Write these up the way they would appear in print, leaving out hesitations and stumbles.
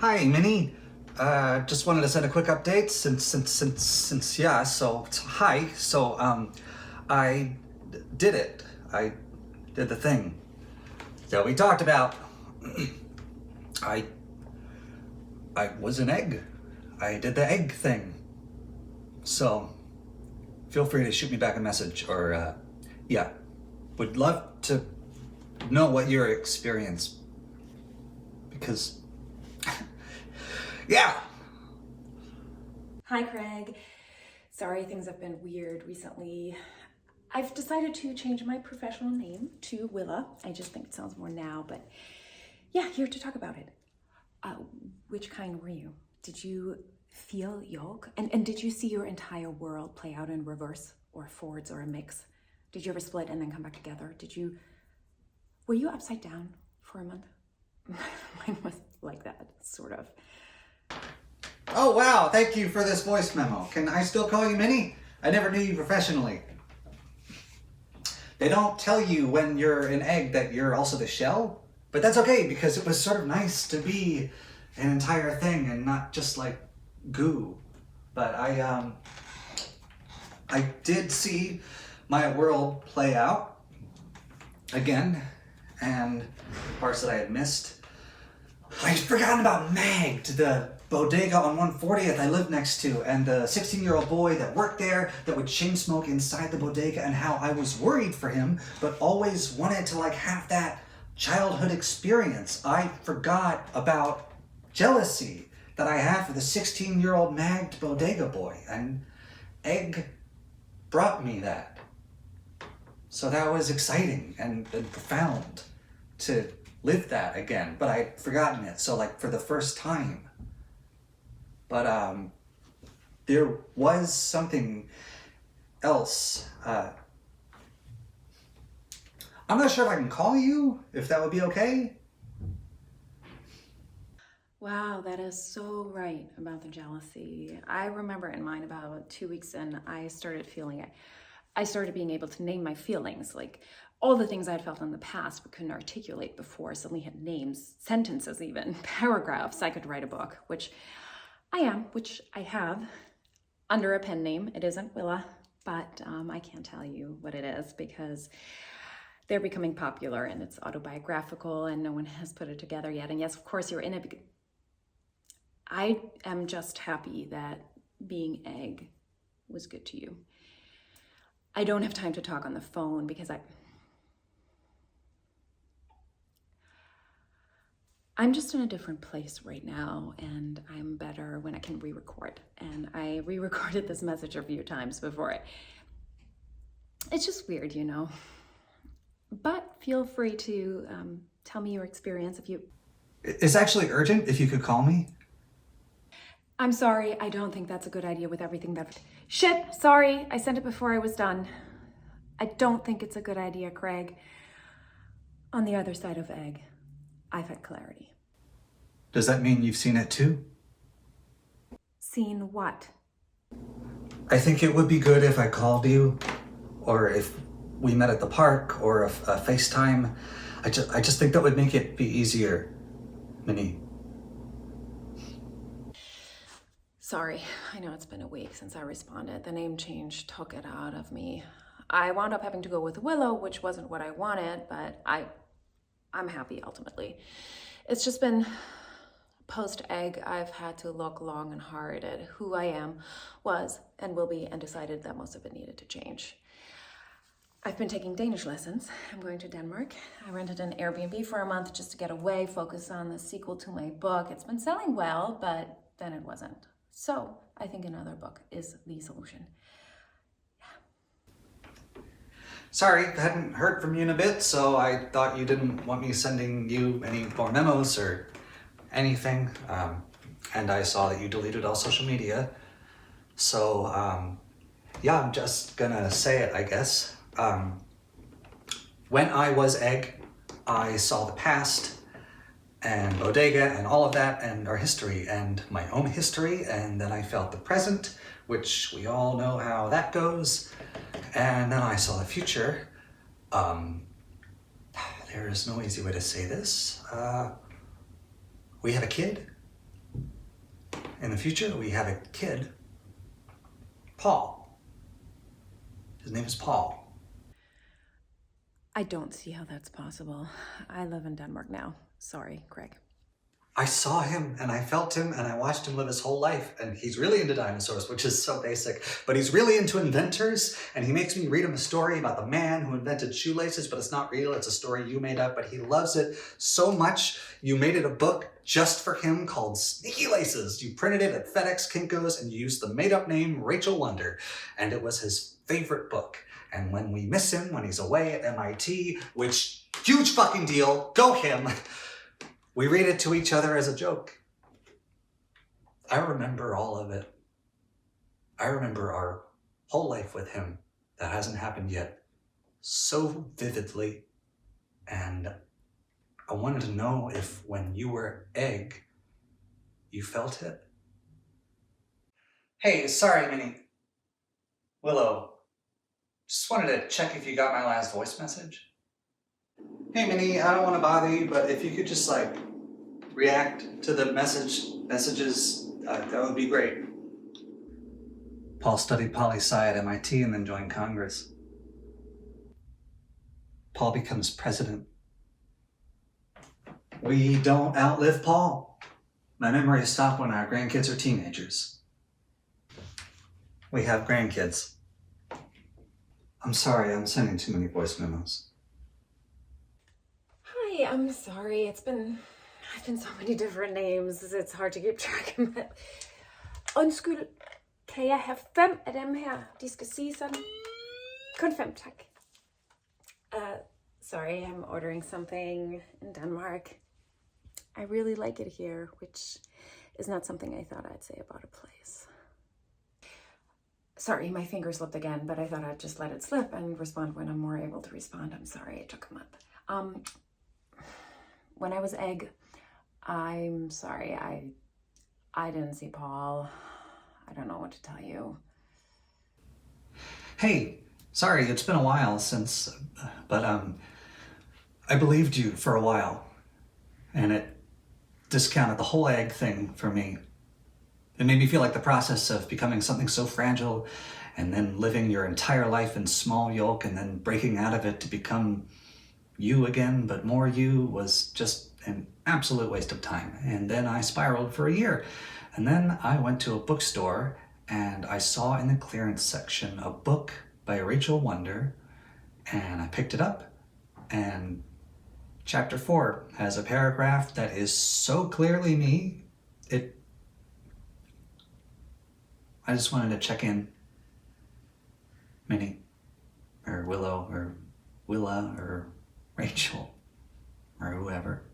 Hi, Minnie. Just wanted to send a quick update yeah. Hi. I did it. I did the thing that we talked about. I I was an egg. I did the egg thing. So feel free to shoot me back a message yeah. Would love to know what your experience because yeah. Hi, Craig. Sorry, things have been weird recently. I've decided to change my professional name to Willa. I just think it sounds more now, but yeah, here to talk about it. Which kind were you? Did you feel yoke? And did you see your entire world play out in reverse or forwards or a mix? Did you ever split and then come back together? Were you upside down for a month? Mine was like that, sort of. Oh wow, thank you for this voice memo. Can I still call you Minnie? I never knew you professionally. They don't tell you when you're an egg that you're also the shell, but that's okay because it was sort of nice to be an entire thing and not just like goo. But I did see my world play out again, and parts that I had missed. I'd forgotten about Mag, the bodega on 140th I lived next to, and the 16-year-old boy that worked there that would chain smoke inside the bodega, and how I was worried for him, but always wanted to have that childhood experience. I forgot about jealousy that I had for the 16-year-old magged bodega boy, and Egg brought me that. So that was exciting and profound to live that again, but I'd forgotten it. So for the first time. But there was something else. I'm not sure if I can call you, if that would be okay. Wow, that is so right about the jealousy. I remember in mine about 2 weeks in, I started feeling it. I started being able to name my feelings, like all the things I'd felt in the past but couldn't articulate before suddenly had names, sentences even, paragraphs. I could write a book, which I have, under a pen name. It isn't Willa, but I can't tell you what it is because they're becoming popular and it's autobiographical and no one has put it together yet. And yes, of course, you're in it. I am just happy that being Egg was good to you. I don't have time to talk on the phone because I'm just in a different place right now, and I'm better when I can re-record. And I re-recorded this message a few times before it. It's just weird, you know. But feel free to tell me your experience if you... It's actually urgent if you could call me. I'm sorry, I don't think that's a good idea with everything that... Shit, sorry, I sent it before I was done. I don't think it's a good idea, Craig. On the other side of Egg, I've had clarity. Does that mean you've seen it too? Seen what? I think it would be good if I called you, or if we met at the park, or a FaceTime. I just think that would make it be easier, Minnie. Sorry, I know it's been a week since I responded. The name change took it out of me. I wound up having to go with Willow, which wasn't what I wanted, but I'm happy ultimately. It's just been post-Egg, I've had to look long and hard at who I am, was, and will be, and decided that most of it needed to change. I've been taking Danish lessons. I'm going to Denmark. I rented an Airbnb for a month just to get away, focus on the sequel to my book. It's been selling well, but then it wasn't. So I think another book is the solution. Sorry, I hadn't heard from you in a bit, so I thought you didn't want me sending you any more memos or anything. And I saw that you deleted all social media. So, yeah, I'm just gonna say it, I guess. When I was Egg, I saw the past and Bodega and all of that and our history and my own history, and then I felt the present, which we all know how that goes, and then I saw the future. There is no easy way to say this. We have a kid, In the future, we have a kid, Paul. His name is Paul. I don't see how that's possible. I live in Denmark now. Sorry, Greg. I saw him and I felt him and I watched him live his whole life, and he's really into dinosaurs, which is so basic, but he's really into inventors, and he makes me read him a story about the man who invented shoelaces, but it's not real, it's a story you made up, but he loves it so much you made it a book just for him called Sneaky Laces. You printed it at FedEx Kinko's and you used the made-up name Rachel Wonder, and it was his favorite book. And when we miss him, when he's away at MIT, which, huge fucking deal, go him, we read it to each other as a joke. I remember all of it. I remember our whole life with him that hasn't happened yet so vividly. And I wanted to know if when you were egg, you felt it. Hey, sorry, Minnie. Willow. Just wanted to check if you got my last voice message. Hey, Minnie, I don't want to bother you, but if you could just, react to the messages, that would be great. Paul studied poli-sci at MIT and then joined Congress. Paul becomes president. We don't outlive Paul. My memories stop when our grandkids are teenagers. We have grandkids. I'm sorry, I'm sending too many voice memos. Hi, I'm sorry. I've been so many different names. It's hard to keep track of it. Undskyld, kan jeg have 5 af dem her? De skal sige sådan. Kun 5, tak. Sorry, I'm ordering something in Denmark. I really like it here, which is not something I thought I'd say about a place. Sorry, my finger slipped again, but I thought I'd just let it slip and respond when I'm more able to respond. I'm sorry, it took a month. When I was egg, I'm sorry, I didn't see Paul. I don't know what to tell you. Hey, sorry, it's been a while since, but I believed you for a while, and it discounted the whole egg thing for me. It made me feel like the process of becoming something so fragile and then living your entire life in small yolk and then breaking out of it to become you again, but more you, was just an absolute waste of time. And then I spiraled for a year. And then I went to a bookstore and I saw in the clearance section a book by Rachel Wonder, and I picked it up, and chapter 4 has a paragraph that is so clearly me. I just wanted to check in. Minnie, or Willow, or Willa, or Rachel, or whoever.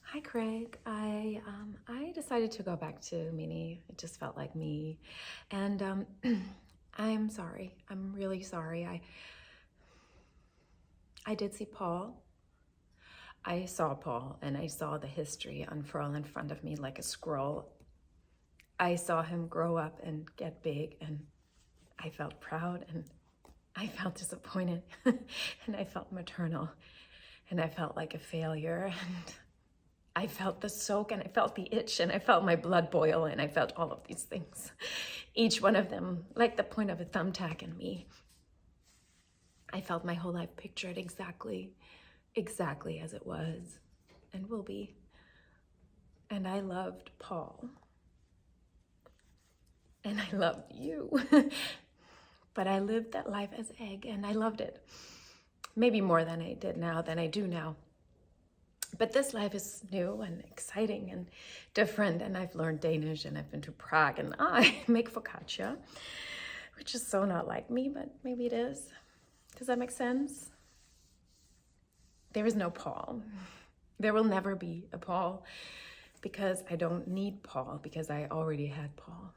Hi, Craig. I decided to go back to Minnie. It just felt like me. And I'm sorry. I'm really sorry. I did see Paul. I saw Paul, and I saw the history unfurl in front of me like a scroll. I saw him grow up and get big, and I felt proud, and I felt disappointed, and I felt maternal, and I felt like a failure, and I felt the soak, and I felt the itch, and I felt my blood boil, and I felt all of these things. Each one of them, like the point of a thumbtack in me. I felt my whole life pictured exactly as it was and will be. And I loved Paul. And I loved you. But I lived that life as egg, and I loved it. Maybe more than I do now. But this life is new and exciting and different, and I've learned Danish, and I've been to Prague, and I make focaccia, which is so not like me, but maybe it is. Does that make sense? There is no Paul. There will never be a Paul, because I don't need Paul, because I already had Paul.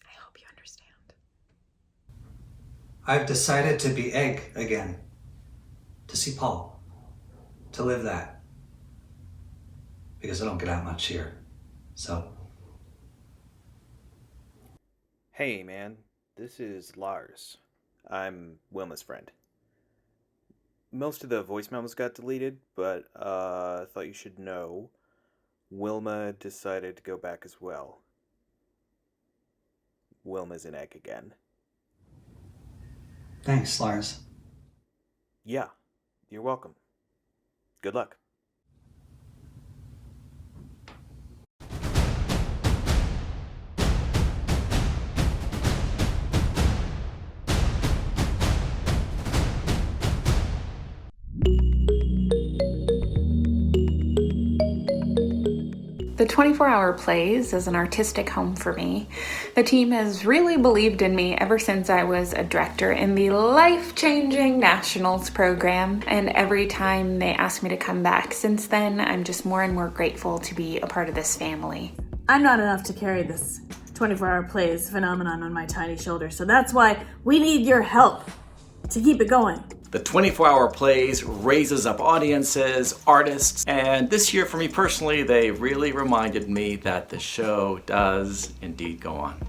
I hope you understand. I've decided to be egg again, to see Paul, to live that, because I don't get out much here, so. Hey man, this is Lars. I'm Wilma's friend. most of the voice memos got deleted, but I thought you should know Wilma decided to go back as well. Wilma's an egg again. Thanks, Lars. Yeah, you're welcome. Good luck. The 24-hour plays is an artistic home for me. The team has really believed in me ever since I was a director in the life-changing Nationals program, and every time they ask me to come back since then, I'm just more and more grateful to be a part of this family. I'm not enough to carry this 24-hour plays phenomenon on my tiny shoulders, so that's why we need your help to keep it going. The 24-hour plays raises up audiences, artists, and this year for me personally, they really reminded me that the show does indeed go on.